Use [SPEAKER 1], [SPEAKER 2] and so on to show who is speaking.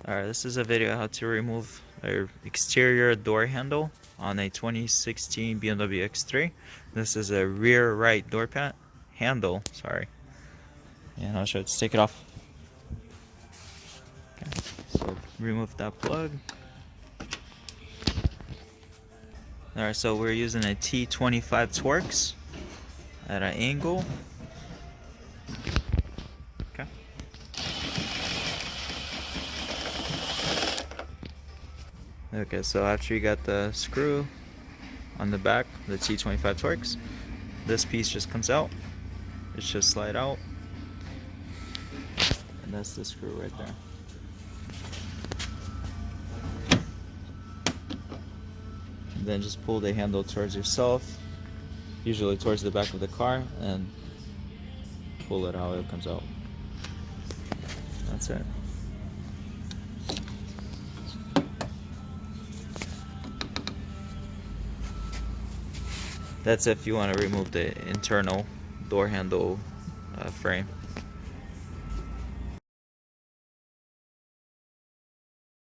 [SPEAKER 1] Alright, this is a video how to remove an exterior door handle on a 2016 BMW X3. This is a rear right door handle, sorry. And I'll show you, just take it off. Okay, so remove that plug. Alright, so we're using a T25 Torx at an angle. Okay. Okay, so after you got the screw on the back, the T25 Torx, this piece just comes out. It should slide out. And that's the screw right there. And then just pull the handle towards yourself, usually towards the back of the car, and pull it out, it comes out. That's it. That's if you want to remove the internal door handle frame.